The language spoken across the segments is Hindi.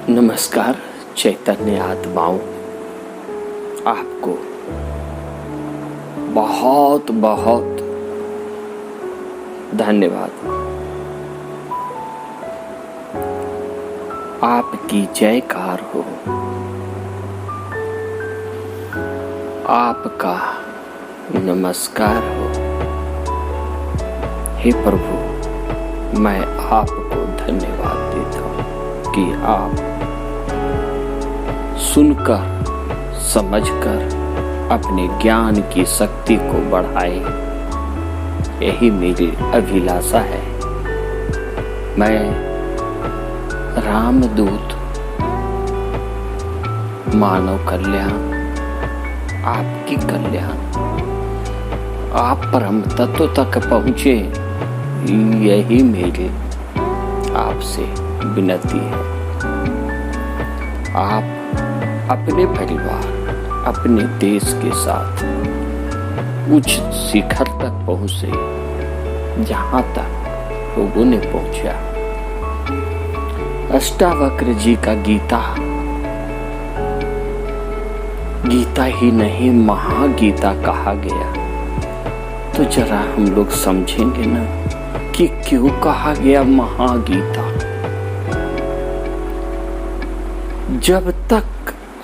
नमस्कार चैतन्य आत्माओं, आपको बहुत बहुत धन्यवाद। आपकी जयकार हो, आपका नमस्कार हो। हे प्रभु, मैं आपको धन्यवाद देता हूँ कि आप सुनकर समझकर अपने ज्ञान की शक्ति को बढ़ाए। यही मेरी अभिलाषा है। मैं रामदूत मानव कल्याण, आपकी कल्याण, आप परम तत्व तक पहुँचे, यही मेरी आपसे विनती है। आप अपने परिवार, अपने देश के साथ उच्च शिखर तक पहुँचे, जहाँ तक लोगों ने पहुँचा। अष्टावक्र जी का गीता ही नहीं, महागीता कहा गया। तो जरा हम लोग समझेंगे ना कि क्यों कहा गया महागीता। जब तक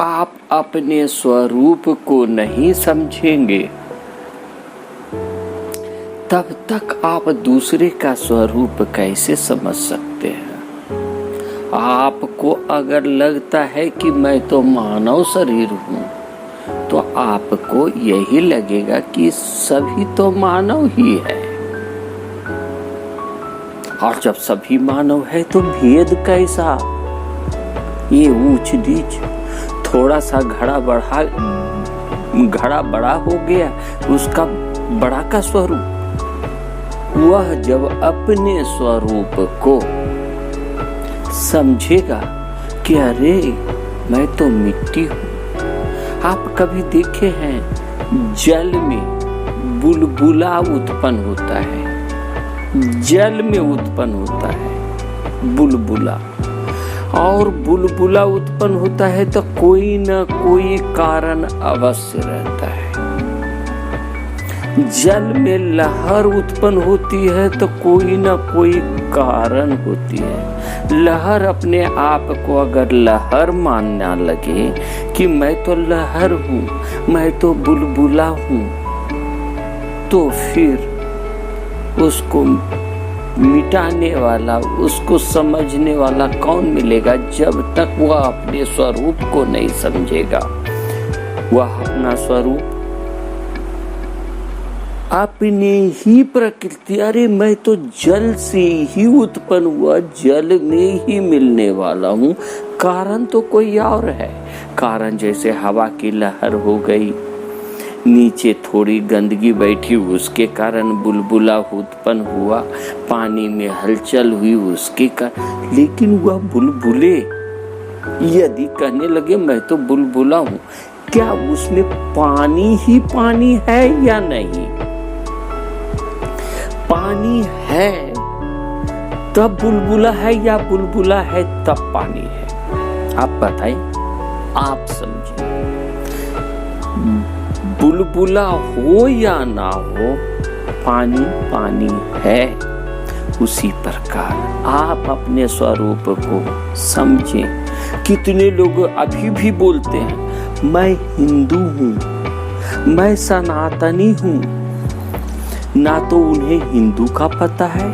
आप अपने स्वरूप को नहीं समझेंगे, तब तक आप दूसरे का स्वरूप कैसे समझ सकते हैं। आपको अगर लगता है कि मैं तो मानव शरीर हूँ, तो आपको यही लगेगा कि सभी तो मानव ही है। और जब सभी मानव है तो भेद कैसा? ये ऊंच नीच, थोड़ा सा घड़ा बड़ा हो गया, उसका बड़ा का स्वरूप। वह जब अपने स्वरूप को समझेगा कि अरे मैं तो मिट्टी हूँ। आप कभी देखे हैं जल में बुलबुला उत्पन्न होता है, जल में उत्पन्न होता है बुलबुला, और बुलबुला उत्पन्न होता है तो कोई न कोई कारण अवश्य रहता है। जल में लहर उत्पन्न होती है तो कोई न कोई कारण होती है। लहर अपने आप को अगर लहर मानना लगे कि मैं तो लहर हूँ, मैं तो बुलबुला हूँ, तो फिर उसको मिटाने वाला, उसको समझने वाला कौन मिलेगा? जब तक वह अपने स्वरूप को नहीं समझेगा। वह अपना स्वरूप, अपने ही प्रकृति, अरे मैं तो जल से ही उत्पन्न हुआ, जल में ही मिलने वाला हूँ, कारण तो कोई और है। कारण जैसे हवा की लहर हो गई, नीचे थोड़ी गंदगी बैठी, उसके कारण बुलबुला उत्पन्न हुआ, पानी में हलचल हुई उसके कारण। लेकिन वह बुलबुले यदि कहने लगे मैं तो बुलबुला हूँ, क्या उसमें पानी ही पानी है या नहीं? पानी है तब बुलबुला है या बुलबुला है तब पानी है? आप बताइए, आप समझिए। बुलबुला हो या ना हो, पानी पानी है। उसी प्रकार आप अपने स्वरूप को समझें। कितने लोग अभी भी बोलते हैं मैं हिंदू हूँ, मैं सनातनी हूँ। ना तो उन्हें हिंदू का पता है,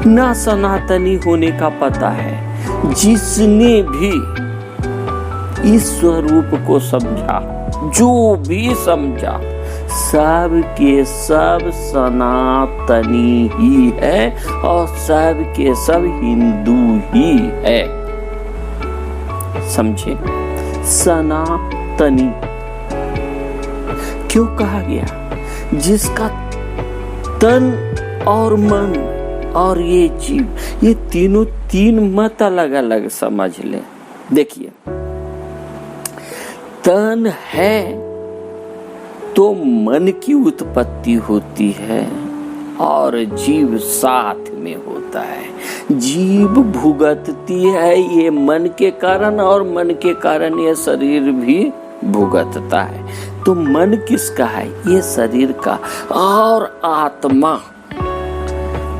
ना सनातनी होने का पता है। जिसने भी इस स्वरूप को समझा, जो भी समझा, सब के सब सनातनी ही है और सब के सब हिंदू ही है। समझे? सनातनी क्यों कहा गया? जिसका तन और मन और ये जीव, ये तीनों तीन मत अलग अलग समझ ले। देखिए, तन है तो मन की उत्पत्ति होती है और जीव साथ में होता है। जीव भुगतती है ये मन के कारण, और मन के कारण ये शरीर भी भुगतता है। तो मन किसका है? ये शरीर का। और आत्मा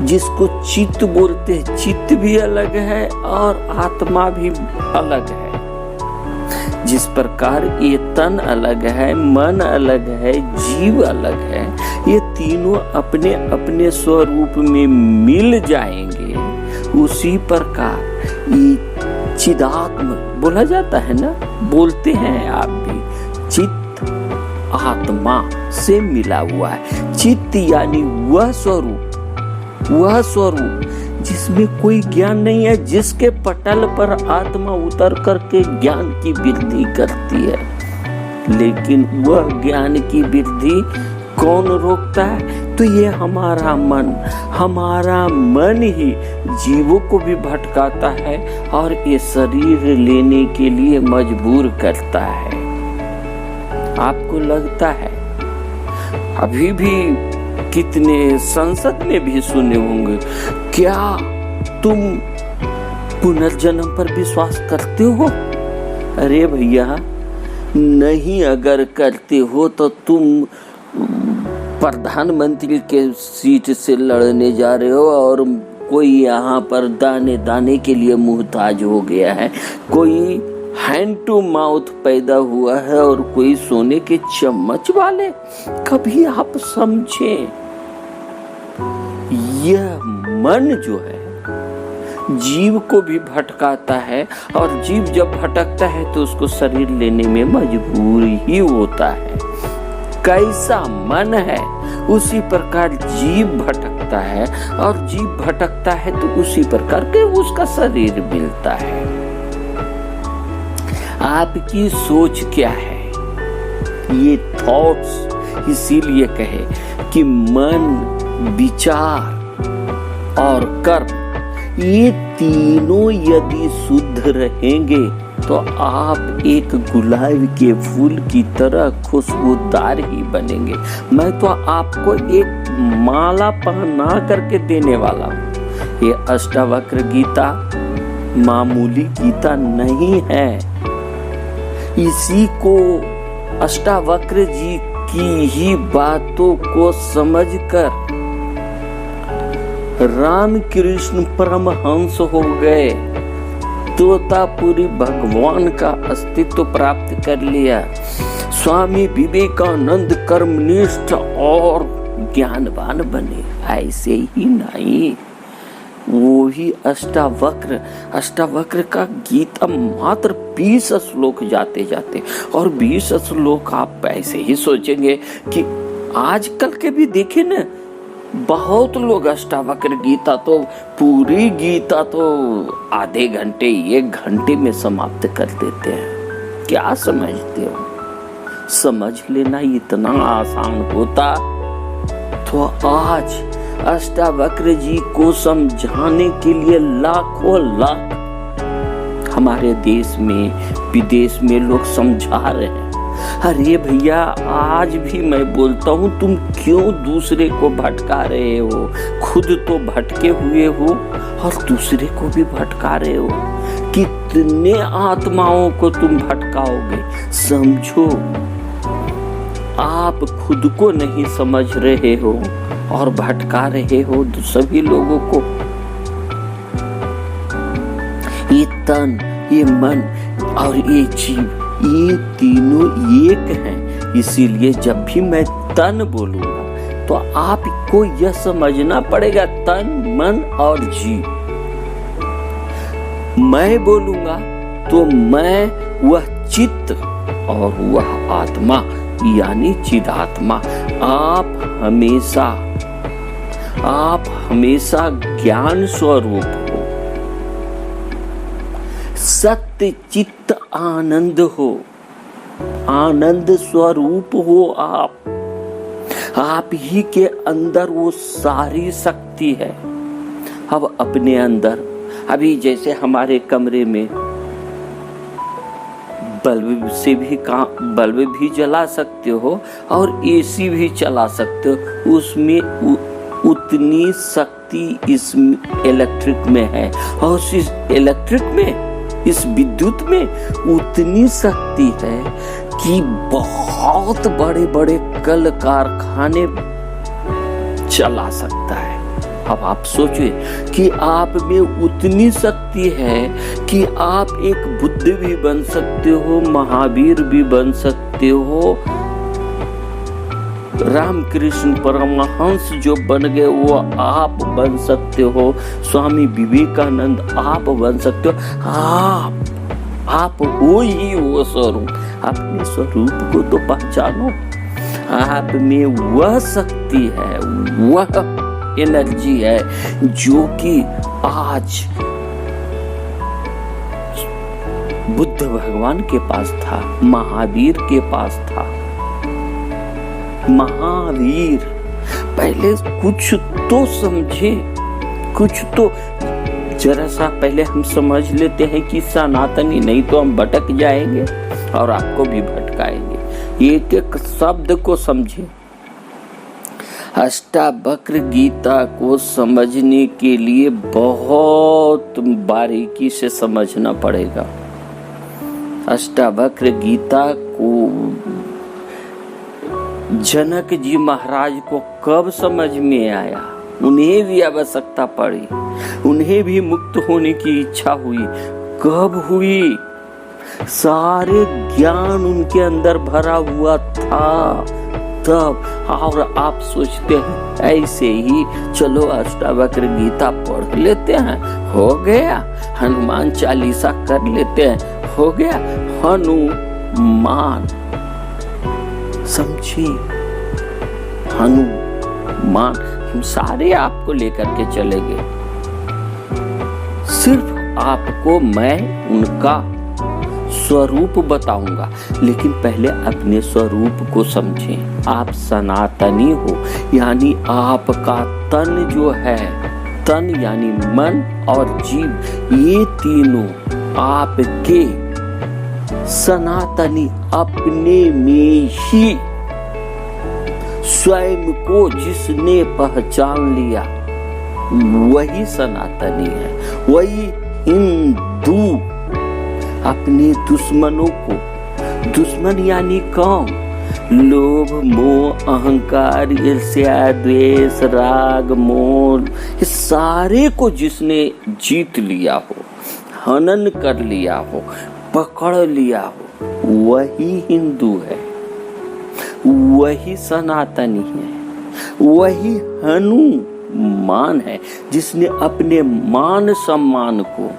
जिसको चित्त बोलते हैं, चित्त भी अलग है और आत्मा भी अलग है। जिस प्रकार ये तन अलग है, मन अलग है, जीव अलग है, ये तीनों अपने अपने स्वरूप में मिल जाएंगे, उसी प्रकार ये चिदात्म बोला जाता है ना, बोलते हैं आप भी, चित्त आत्मा से मिला हुआ है। चित्त यानी वह स्वरूप जिसमें कोई ज्ञान नहीं है, जिसके पटल पर आत्मा उतर करके ज्ञान की वृद्धि करती है। लेकिन वह ज्ञान की वृद्धि कौन रोकता है? तो ये हमारा मन ही जीवों को भी भटकाता है और ये शरीर लेने के लिए मजबूर करता है। आपको लगता है अभी भी कितने संसद में भी सुने होंगे, क्या तुम पुनर्जन्म पर विश्वास करते हो? अरे भैया, नहीं अगर करते हो तो तुम प्रधानमंत्री के सीट से लड़ने जा रहे हो और कोई यहाँ पर दाने दाने के लिए मुहताज हो गया है, कोई हैंड टू माउथ पैदा हुआ है और कोई सोने के चम्मच वाले। कभी आप समझें, यह मन जो है जीव को भी भटकाता है, और जीव जब भटकता है तो उसको शरीर लेने में मजबूर ही होता है। कैसा मन है उसी प्रकार जीव भटकता है, और जीव भटकता है तो उसी प्रकार के उसका शरीर मिलता है। आपकी सोच क्या है? ये थॉट्स इसीलिए कहे कि मन, विचार और कर्म, ये तीनों यदि शुद्ध रहेंगे तो आप एक गुलाब के फूल की तरह खुशबूदार ही बनेंगे। मैं तो आपको एक माला पहना करके देने वाला हूँ। ये अष्टावक्र गीता मामूली गीता नहीं है। इसी को अष्टावक्र जी की ही बातों को समझकर रामकृष्ण परमहंस हो गए, तोतापुरी भगवान का अस्तित्व प्राप्त कर लिया। स्वामी विवेकानंद कर्मनिष्ठ और ज्ञानवान बने। ऐसे ही नहीं, वो ही अष्टावक्र का गीता मात्र 20 श्लोक जाते, और 20 श्लोक आप ऐसे ही सोचेंगे कि आजकल के भी देखे ना, बहुत लोग अष्टावक्र गीता तो पूरी गीता तो आधे घंटे 1 घंटे में समाप्त कर देते हैं। क्या समझते हो? समझ लेना इतना आसान होता तो आज अष्टावक्र जी को समझाने के लिए लाखों लाख हमारे देश में विदेश में लोग समझा रहे हैं। अरे भैया, आज भी मैं बोलता हूँ, तुम क्यों दूसरे को भटका रहे हो? खुद तो भटके हुए हो और दूसरे को भी भटका रहे हो। कितने आत्माओं को तुम भटकाओगे? समझो, आप खुद को नहीं समझ रहे हो और भटका रहे हो सभी लोगों को। ये तन, ये मन और ये जीव, ये तीनों एक हैं। इसीलिए जब भी मैं तन बोलूंगा तो आपको यह समझना पड़ेगा, तन, मन और जीव। मैं बोलूंगा तो मैं वह चित्त और वह आत्मा यानी चिदात्मा। आप हमेशा ज्ञान स्वरूप हो, सत्य चित्त आनंद हो, आनंद स्वरूप हो। आप ही के अंदर वो सारी शक्ति है। अब अपने अंदर, अभी जैसे हमारे कमरे में बल्ब भी जला सकते हो और एसी भी चला सकते हो। उसमें उतनी शक्ति इस इलेक्ट्रिक में है, और इस इलेक्ट्रिक में, इस विद्युत में उतनी शक्ति है कि बहुत बड़े बड़े कल कारखाने चला सकता है। अब आप सोचिए कि आप में उतनी शक्ति है कि आप एक बुद्ध भी बन सकते हो, महावीर भी बन सकते हो, रामकृष्ण परमहंस जो बन गए वो आप बन सकते हो, स्वामी विवेकानंद आप बन सकते हो। आप हो ही वो स्वरूप। अपने स्वरूप को तो पहचानो। आप में वह शक्ति है, वह एनर्जी है जो कि आज बुद्ध भगवान के पास था, महावीर के पास था। महावीर पहले कुछ तो समझे, कुछ तो जरा सा पहले हम समझ लेते हैं कि सनातनी, नहीं तो हम भटक जाएंगे और आपको भी भटकाएंगे। एक एक शब्द को समझे। अष्टावक्र गीता को समझने के लिए बहुत बारीकी से समझना पड़ेगा। अष्टावक्र गीता को जनक जी महाराज को कब समझ में आया? उन्हें भी आवश्यकता पड़ी, उन्हें भी मुक्त होने की इच्छा हुई। कब हुई? सारे ज्ञान उनके अंदर भरा हुआ था तब। और आप सोचते हैं ऐसे ही चलो अष्टावक्र गीता पढ़ लेते हैं, हो गया। हनुमान चालीसा कर लेते हैं, हो गया। हनुमान, समझिए, हनुमान, हम सारे आपको लेकर के चलेंगे। सिर्फ आपको मैं उनका स्वरूप बताऊंगा, लेकिन पहले अपने स्वरूप को समझें। आप सनातनी हो, यानी आपका तन जो है, तन यानी मन और जीव, ये तीनों आपके सनातनी अपने में ही स्वयं को जिसने पहचान लिया वही सनातनी है, वही हिंदू। अपने दुश्मनों को, दुश्मन यानी कौन? लोभ, मोह, अहंकार, ईर्ष्या, द्वेष, राग, मोह, इस सारे को जिसने जीत लिया हो, हनन कर लिया हो, पकड़ लिया हो, वही हिंदू है, वही सनातनी है, वही हनुमान है, जिसने अपने मान सम्मान को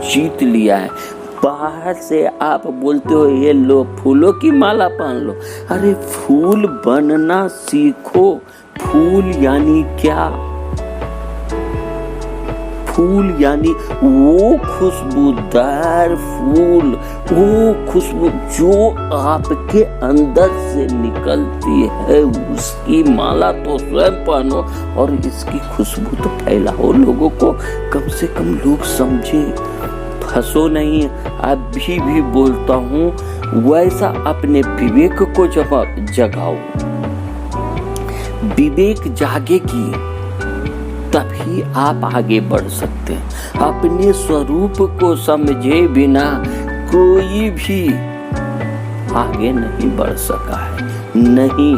जीत लिया है। बाहर से आप बोलते हो ये लो फूलों की माला पहन लो, अरे फूल बनना सीखो। फूल यानी क्या? फूल यानी वो खुशबूदार फूल, वो खुशबू जो आपके अंदर से निकलती है, उसकी माला तो स्वयं पहनो और इसकी खुशबू तो फैलाओ लोगों को। कम से कम लोग समझे, हंसो नहीं। अभी भी बोलता हूँ, वैसा अपने विवेक को जगाओ। विवेक जागेगी तभी आप आगे बढ़ सकते हैं। अपने स्वरूप को समझे बिना कोई भी आगे नहीं बढ़ सका है। नहीं,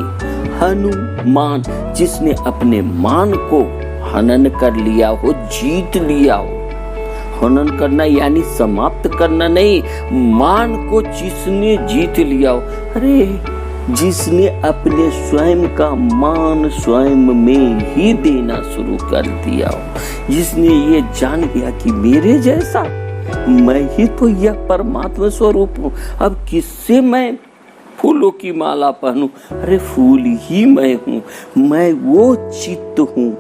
हनुमान जिसने अपने मान को हनन कर लिया हो, जीत लिया हो। हनन करना यानी समाप्त करना नहीं, मान को जिसने जीत लिया हो। अरे जिसने अपने स्वयं का मान स्वयं में ही देना शुरू कर दिया हो, जिसने ये जान लिया कि मेरे जैसा मैं ही तो यह परमात्मा स्वरूप हूँ, अब किससे मैं फूलों की माला पहनूं? अरे फूल ही मैं हूँ, मैं वो चित्त हूँ,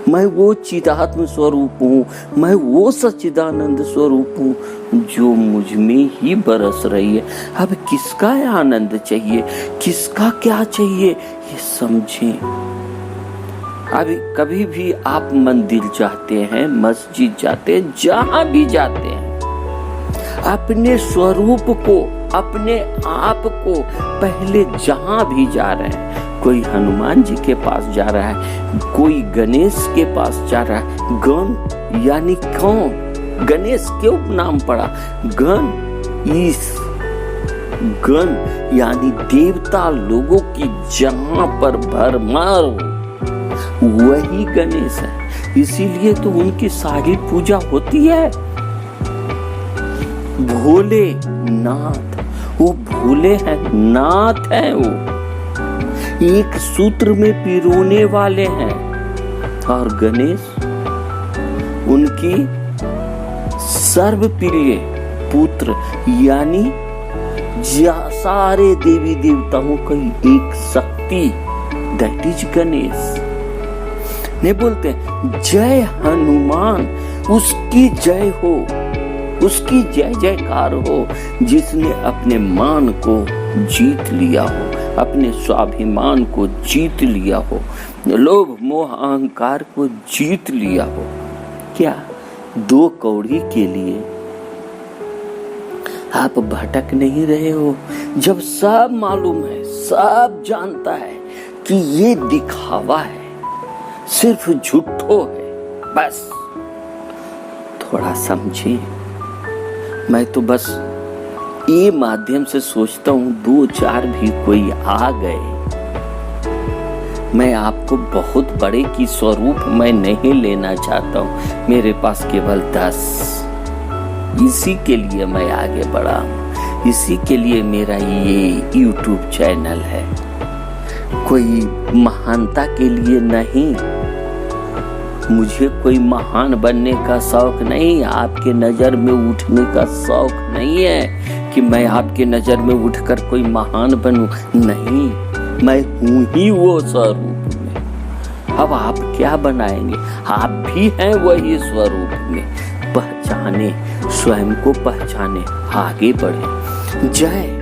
मैं वो चिदात्म स्वरूप हूँ, मैं वो सच्चिदानंद स्वरूप हूँ जो मुझ में ही बरस रही है। अब किसका आनंद चाहिए, किसका क्या चाहिए, ये समझें। अभी कभी भी आप मंदिर जाते हैं, मस्जिद जाते हैं, जहां भी जाते हैं, अपने स्वरूप को, अपने आप को पहले जहां भी जा रहे हैं कोई हनुमान जी के पास जा रहा है, कोई गणेश के पास जा रहा है। गण यानी कौन? गणेश क्यों नाम पड़ा? गण गण यानी देवता लोगों की जहां पर भरमार हो वही गणेश है। इसीलिए तो उनकी सारी पूजा होती है। भोले नाथ, वो भोले हैं, नाथ हैं, वो एक सूत्र में पिरोने वाले हैं। और गणेश उनकी सर्वप्रिय पुत्र यानी सारे देवी देवताओं की एक शक्ति, दैट इज गणेश। ने बोलते हैं जय हनुमान, उसकी जय हो, उसकी जय जयकार हो जिसने अपने मान को जीत लिया हो, अपने स्वाभिमान को जीत लिया हो, लोभ मोह अहंकार को जीत लिया हो। क्या 2 कौड़ी के लिए आप भटक नहीं रहे हो? जब सब मालूम है, सब जानता है कि ये दिखावा है, सिर्फ झूठो है, बस थोड़ा समझिए। मैं तो बस ये माध्यम से सोचता हूँ 2-4 भी कोई आ गए। मैं आपको बहुत बड़े की स्वरूप मैं नहीं लेना चाहता हूँ, मेरे पास केवल 10। इसी के लिए मैं आगे बढ़ा हूँ, इसी के लिए मेरा ये YouTube चैनल है। कोई महानता के लिए नहीं, मुझे कोई महान बनने का शौक नहीं, आपके नजर में उठने का शौक नहीं है कि मैं आपके नजर में उठकर कोई महान बनूं। नहीं, मैं हूं ही वो स्वरूप में। अब आप क्या बनाएंगे? आप भी हैं वही स्वरूप में। पहचाने, स्वयं को पहचाने, आगे बढ़े। जय,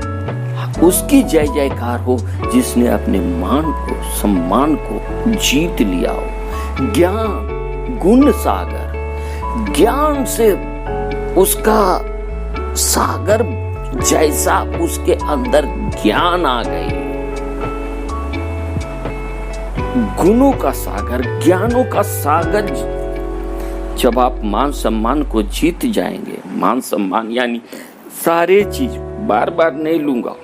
उसकी जय जयकार हो जिसने अपने मान को, सम्मान को जीत लिया हो। ज्ञान गुण सागर, ज्ञान से उसका सागर जैसा उसके अंदर ज्ञान आ गई, गुणों का सागर, ज्ञानों का सागर। जब आप मान सम्मान को जीत जाएंगे, मान सम्मान यानी सारे चीज, बार बार नहीं लूंगा,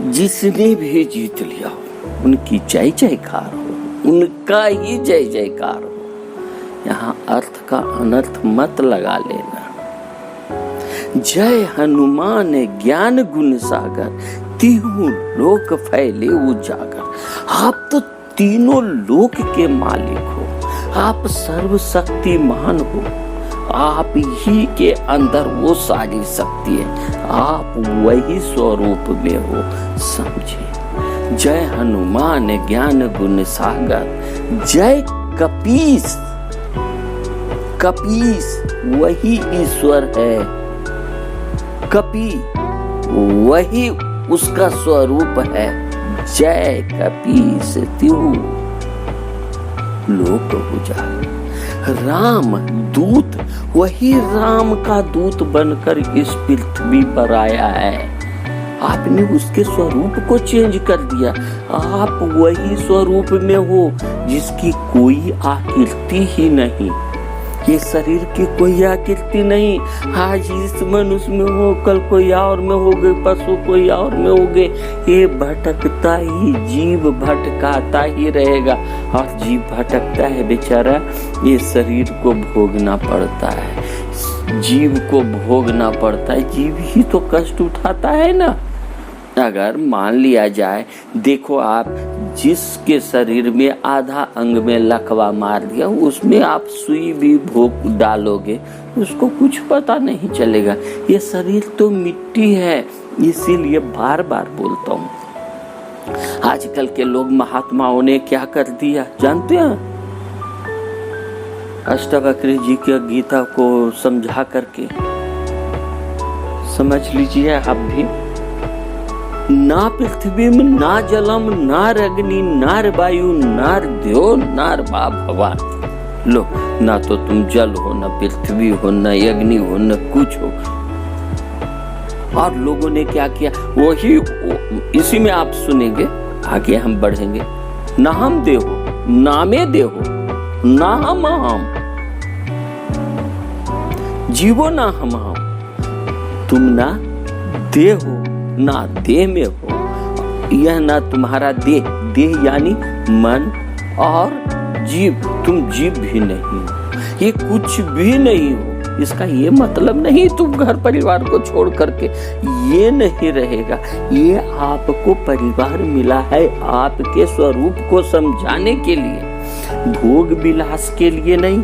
जिसने भी जीत लिया हो उनकी जय जयकार हो, उनका ही जय जयकार हो। यहाँ अर्थ का अनर्थ मत लगा लेना। जय हनुमान ज्ञान गुण सागर, तीनों लोक फैले उजागर। आप तो तीनों लोक के मालिक हो, आप सर्वशक्तिमान हो, आप ही के अंदर वो सारी शक्ति है, आप वही स्वरूप में हो, समझे। जय हनुमान ज्ञान गुण सागर, जय कपीस, कपीस वही ईश्वर है, कपि वही उसका स्वरूप है। जय कपीस त्यों लोक उजागर। राम दूत, वही राम का दूत बनकर इस पृथ्वी पर आया है। आपने उसके स्वरूप को चेंज कर दिया। आप वही स्वरूप में हो जिसकी कोई आकृति ही नहीं, ये शरीर की कोई आकृति नहीं। आज इस मनुष्य में हो, कल कोई और में हो गए, पशु कोई और में हो गए। ये भटकता ही, जीव भटकाता ही रहेगा। और जीव भटकता है बेचारा, ये शरीर को भोगना पड़ता है, जीव को भोगना पड़ता है। जीव ही तो कष्ट उठाता है ना। अगर मान लिया जाए, देखो आप जिसके शरीर में आधा अंग में लकवा मार दिया, उसमें आप सुई भी भोग डालोगे, उसको कुछ पता नहीं चलेगा। ये शरीर तो मिट्टी है। इसीलिए बार बार बोलता हूँ, आजकल के लोग महात्माओं ने क्या कर दिया जानते हैं? अष्टावक्र जी के गीता को समझा करके समझ लीजिए आप भी। ना पृथ्वी में ना जलम ना अग्नि ना वायु ना द्यो ना भगवान। लो, ना तो तुम जल हो, ना पृथ्वी हो, ना अग्नि हो, न कुछ हो। और लोगों ने क्या किया, वही इसी में आप सुनेंगे, आगे हम बढ़ेंगे। नाहम देहो, नामे देहो, नाहम हम, जीवो ना हम, तुम ना देहो ना देह में हो। यह ना तुम्हारा देह, देह यानी मन और जीव, तुम जीव भी नहीं हो, ये कुछ भी नहीं हो। इसका ये मतलब नहीं तुम घर परिवार को छोड़ करके, ये नहीं रहेगा। ये आपको परिवार मिला है आपके स्वरूप को समझाने के लिए, भोग विलास के लिए नहीं।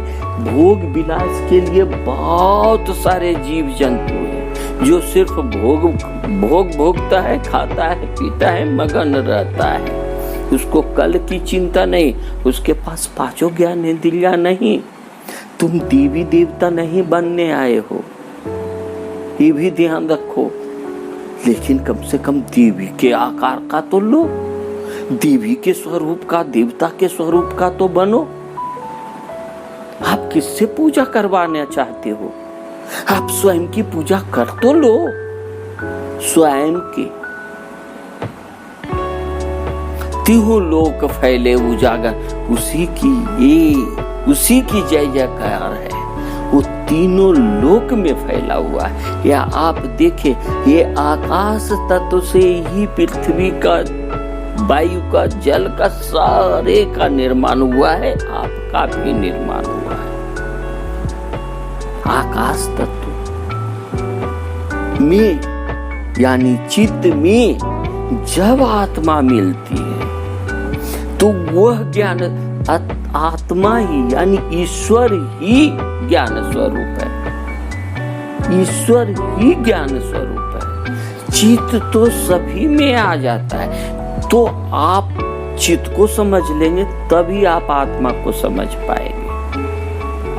भोग विलास के लिए बहुत सारे जीव जंतु हैं जो सिर्फ भोग भोगता है, खाता है, पीता है, मगन रहता है। उसको कल की चिंता नहीं, उसके पास पांचों ज्ञानेंद्रियां नहीं। तुम देवी देवता नहीं बनने आए हो, ये भी ध्यान रखो। लेकिन कम से कम देवी के आकार का तो लो, देवी के स्वरूप का, देवता के स्वरूप का तो बनो। आप किससे पूजा करवाना चाहते हो? आप स्वयं की पूजा कर तो लो, स्वयं के। तीनों लोक फैले उजागर, उसी की जय जयकार है। वो तीनों लोक में फैला हुआ है। या आप देखें, ये आकाश तत्व से ही पृथ्वी का, वायु का, जल का, सारे का निर्माण हुआ है। आपका भी निर्माण हुआ है। आकाश तत्व में यानी चित्त में जब आत्मा मिलती है तो वह ज्ञान, आत्मा ही यानी ईश्वर ही ज्ञान स्वरूप है। ईश्वर ही ज्ञान स्वरूप है। चित्त तो सभी में आ जाता है। तो आप चित्त को समझ लेंगे तभी आप आत्मा को समझ पाएंगे।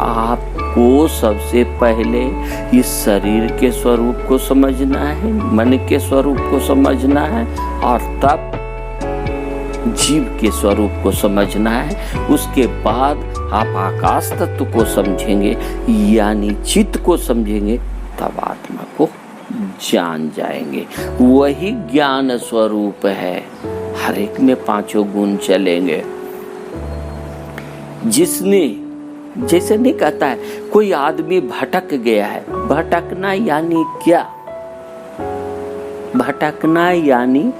आपको सबसे पहले इस शरीर के स्वरूप को समझना है, मन के स्वरूप को समझना है, और तब जीव के स्वरूप को समझना है। उसके बाद आप आकाश तत्व को समझेंगे यानी चित्त को समझेंगे, तब आत्मा को जान जाएंगे। वही ज्ञान स्वरूप है। हर एक में पांचों गुण चलेंगे। जिसने, जैसे नहीं कहता है कोई आदमी भटक गया है, भटकना यानी क्या? भटकना यानी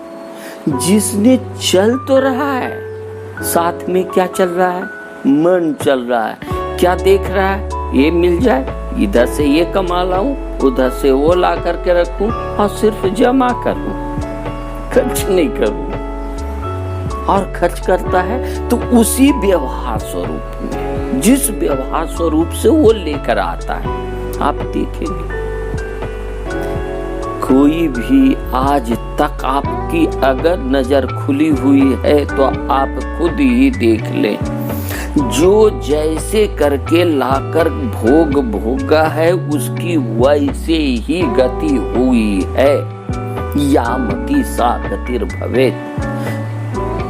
जिसने चल तो रहा है, साथ में क्या चल रहा है? मन चल रहा है। क्या देख रहा है? ये मिल जाए, इधर से ये कमा लाऊं, उधर से वो ला करके रखूं और सिर्फ जमा करूं, खर्च नहीं करूं। और खर्च करता है तो उसी व्यवहार स्वरूप में, जिस व्यवहार स्वरूप से वो लेकर आता है। आप देखेंगे कोई भी आज तक आपकी अगर नजर खुली हुई है तो आप खुद ही देख लें, जो जैसे करके लाकर भोग भोगा है उसकी वैसे ही गति हुई है। यामति सा गतिर भवेत्।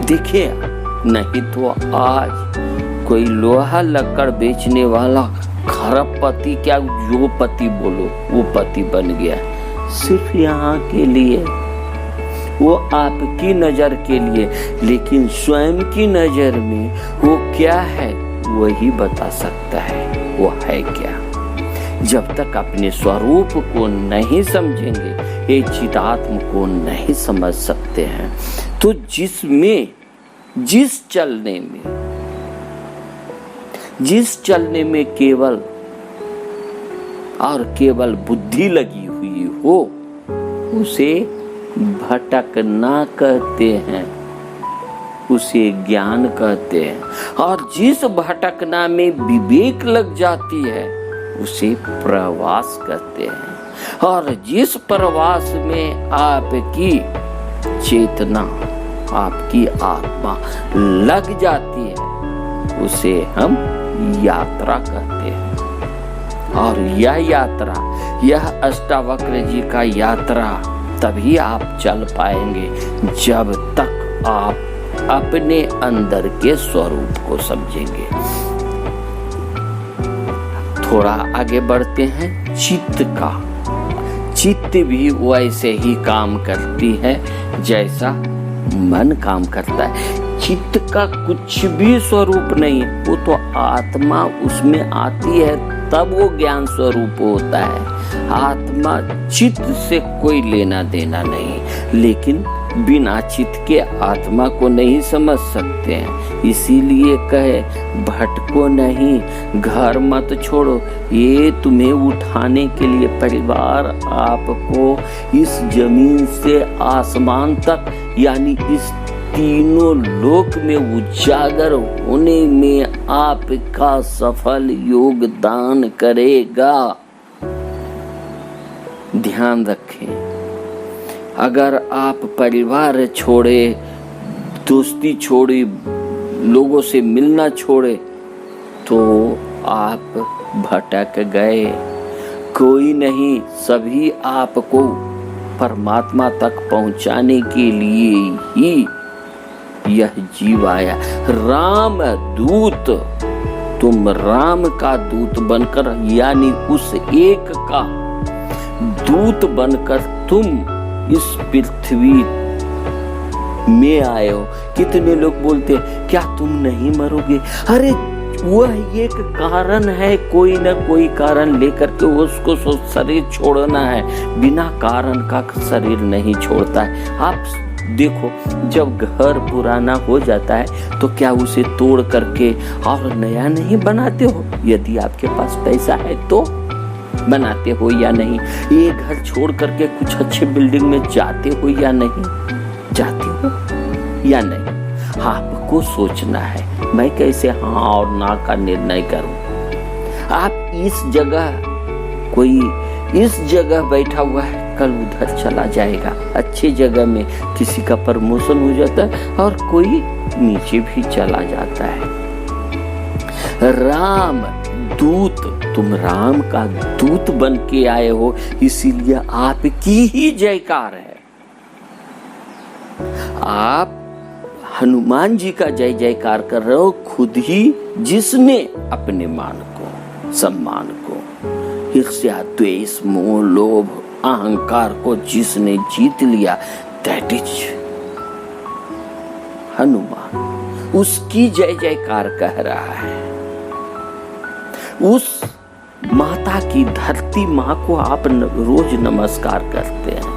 देखिए, नहीं तो आज कोई लोहा लक्कड़ बेचने वाला खरबपति, क्या जो पति बोलो वो पति बन गया, सिर्फ यहाँ के लिए, वो आपकी नजर के लिए। लेकिन स्वयं की नजर में वो क्या है वही बता सकता है वो है क्या। जब तक अपने स्वरूप को नहीं समझेंगे, ये चिदात्म को नहीं समझ सकते हैं। तो जिसमें, जिस चलने में केवल और केवल बुद्धि लगी हुई हो, उसे भटकना कहते हैं, उसे ज्ञान कहते हैं। और जिस भटकना में विवेक लग जाती है उसे प्रवास कहते हैं। और जिस प्रवास में आपकी चेतना, आपकी आत्मा लग जाती है उसे हम यात्रा कहते हैं। और यह यात्रा, यह अष्टावक्र जी का यात्रा तभी आप चल पाएंगे जब तक आप अपने अंदर के स्वरूप को समझेंगे। थोड़ा आगे बढ़ते हैं। चित्त का, चित्त भी वैसे ही काम करती है जैसा मन काम करता है। चित्त का कुछ भी स्वरूप नहीं है, वो तो आत्मा उसमें आती है तब वो ज्ञान स्वरूप होता है। आत्मा चित्त से कोई लेना देना नहीं, लेकिन बिना चित्त के आत्मा को नहीं समझ सकते हैं। इसीलिए कहे भटको नहीं, घर मत छोड़ो। ये तुम्हें उठाने के लिए परिवार आपको इस जमीन से आसमान तक यानी इस तीनों लोक में उजागर होने में आपका सफल योगदान करेगा। ध्यान रखें, अगर आप परिवार छोड़े, दोस्ती छोड़ी, लोगों से मिलना छोड़े तो आप भटक गए। कोई नहीं, सभी आपको परमात्मा तक पहुंचाने के लिए ही यह जीव आया। राम दूत, तुम राम का दूत बनकर यानी उस एक का दूत बनकर तुम इस पृथ्वी में आए हो। कितने लोग बोलते हैं क्या तुम नहीं मरोगे? अरे वह एक कारण है, कोई न कोई कारण लेकर के उसको शरीर छोड़ना है। बिना कारण का शरीर नहीं छोड़ता है। आप देखो, जब घर पुराना हो जाता है तो क्या उसे तोड़ करके और नया नहीं बनाते हो? यदि आपके पास पैसा है तो बनाते हो या नहीं? ये घर छोड़ करके कुछ अच्छे बिल्डिंग में जाते हो या नहीं? जाते हो या नहीं? आपको सोचना है मैं कैसे हाँ और ना का निर्णय करूं। आप इस जगह, कोई इस जगह बैठा हुआ है, कल उधर चला जाएगा। अच्छी जगह में किसी का प्रमोशन हो जाता है और कोई नीचे भी चला जाता है। राम दूत, तुम राम का दूत बन के आए हो, इसीलिए आपकी ही जयकार है। आप हनुमान जी का जय जयकार कर रहे हो, खुद ही जिसने अपने मान को, सम्मान को, ईर्ष्या, द्वेष, मोह, लोभ, अहंकार को जिसने जीत लिया, दैट इज हनुमान। उसकी जय जयकार कह रहा है। उस माता की, धरती माँ को आप रोज नमस्कार करते हैं,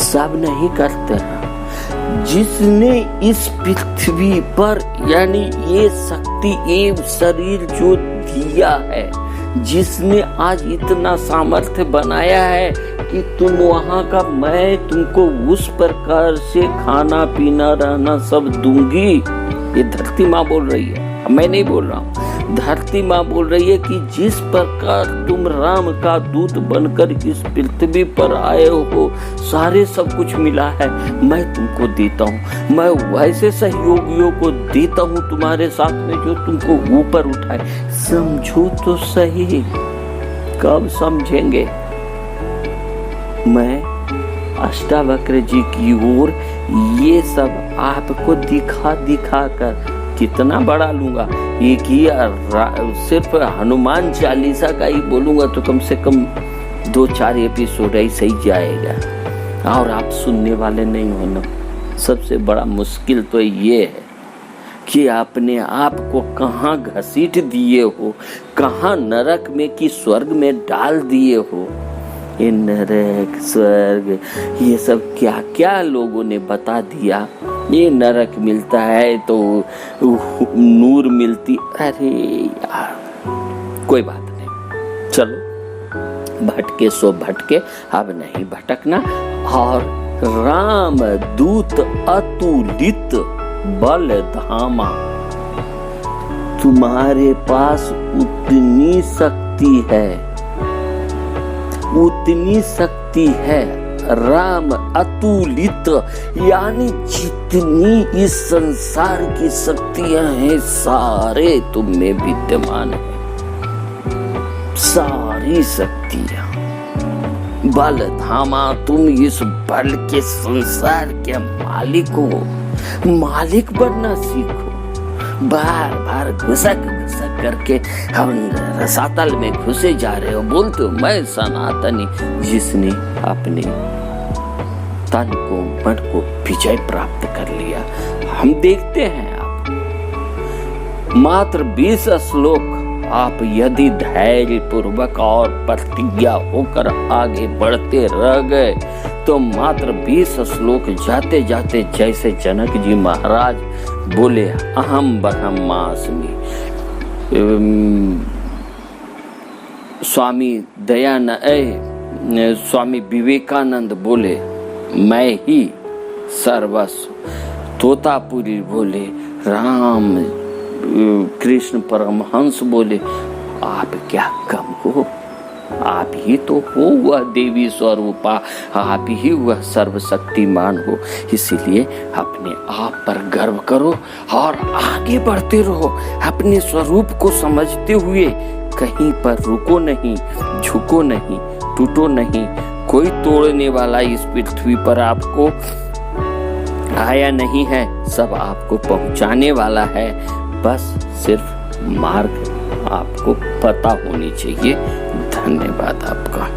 सब नहीं करते हैं। जिसने इस पृथ्वी पर यानी ये शक्ति, ये शरीर जो दिया है, जिसने आज इतना सामर्थ्य बनाया है कि तुम वहां का, मैं तुमको उस प्रकार से खाना पीना रहना सब दूंगी। ये धरती माँ बोल रही है, मैं नहीं बोल रहा हूँ। धरती माँ बोल रही है कि जिस प्रकार तुम राम का दूत बनकर इस पृथ्वी पर आए हो, सारे सब कुछ मिला है, मैं तुमको देता हूँ। मैं वैसे सहयोगियों को देता हूँ तुम्हारे साथ में जो तुमको ऊपर उठाए। समझो तो सही, कब समझेंगे? मैं अष्टावक्र जी की ओर ये सब आपको दिखा दिखा कर कितना बड़ा लूंगा। एक ही सिर्फ हनुमान चालीसा का ही बोलूंगा तो कम से कम 2-4 एपिसोड ऐसे ही जाएगा, और आप सुनने वाले नहीं हो ना। सबसे बड़ा मुश्किल तो ये है कि अपने आप को कहाँ घसीट दिए हो, कहाँ नरक में कि स्वर्ग में डाल दिए हो। ये नरक, स्वर्ग, ये सब क्या क्या लोगों ने बता दिया। ये नरक मिलता है तो नूर मिलती, अरे यार कोई बात नहीं, चलो भटके सो भटके, अब नहीं भटकना। और राम दूत अतुलित बल धामा, तुम्हारे पास उतनी शक्ति है, उतनी शक्ति है। राम अतुलित यानी जितनी इस संसार की शक्तियां हैं सारे तुम में विद्यमान है, सारी शक्तियां। बल धामा, तुम इस बल के संसार के मालिक हो। मालिक बनना सीखो। बार बार घुसक घुसक करके हम रसातल में घुसे जा रहे हो। बोलते हो मैं सनातनी, जिसने अपने तन को मन को विजय प्राप्त कर लिया। हम देखते हैं आप मात्र 20 श्लोक आप यदि धैर्य पूर्वक और प्रतिज्ञा होकर आगे बढ़ते रह गए तो मात्र 20 श्लोक जाते जाते जैसे जनक जी महाराज बोले अहम ब्रह्मास्मि, स्वामी विवेकानंद बोले मैं ही सर्वस्व, तोतापुरी बोले, राम कृष्ण परमहंस बोले आप क्या कम हो, आप ही तो हो वह देवी स्वरूपा, आप ही वह सर्वशक्तिमान हो। इसीलिए अपने आप पर गर्व करो और आगे बढ़ते रहो। अपने स्वरूप को समझते हुए कहीं पर रुको नहीं, झुको नहीं, टूटो नहीं। कोई तोड़ने वाला इस पृथ्वी पर आपको आया नहीं है, सब आपको पहुंचाने वाला है। बस सिर्फ मार्ग आपको पता होनी चाहिए। धन्यवाद आपका।